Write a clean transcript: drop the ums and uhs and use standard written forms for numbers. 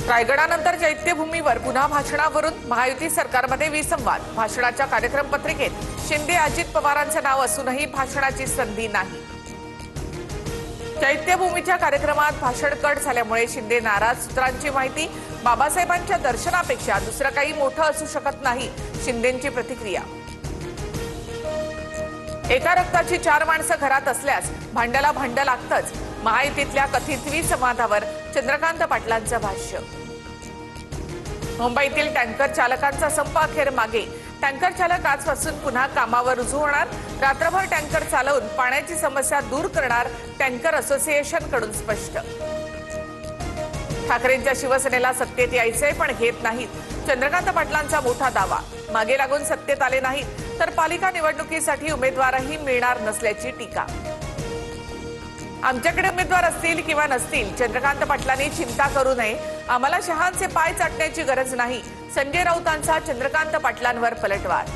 रायगडानंतर चैत्यभूमीवर पुन्हा भाषणावरून महायुती सरकारमध्ये विसंवाद। भाषणाच्या कार्यक्रम पत्रिकेत शिंदे अजित पवारांचे नाव असूनही भाषणाची संधी नाही। चैत्यभूमीच्या कार्यक्रमात भाषण कट झाल्यामुळे शिंदे नाराज। सूत्रांची माहिती, बाबासाहेबांच्या दर्शनापेक्षा दुसरं काही मोठं असू शकत नाही, शिंदेंची प्रतिक्रिया। एका रक्ताची चार माणसं घरात असल्यास भांड्याला भांडं लागतंच, महायुतीतल्या कथित विसंवादावर चंद्रकांत पाटलांचं भाष्य। मुंबईतील टँकर चालकांचा संप अखेर मागे। टँकर चालक आजपासून पुन्हा कामावर रुजू होणार। रात्रभर टँकर चालवून पाण्याची समस्या दूर करणार, टँकर असोसिएशनकडून स्पष्ट। ठाकरेंच्या शिवसेनेला सत्तेत यायचंय पण घेत नाहीत, चंद्रकांत पाटलांचा मोठा दावा। मागे लागून सत्तेत आले नाहीत तर पालिका निवडणुकीसाठी उमेदवारही मिळणार नसल्याची टीका। आमच्याकडे उमेदवार असतील किंवा नसतील, चंद्रकांत पाटलांनी चिंता करू नये, आम्हाला शहांचे पाय चाटण्याची गरज नाही, संजय राऊतांचा चंद्रकांत पाटलांवर पलटवार।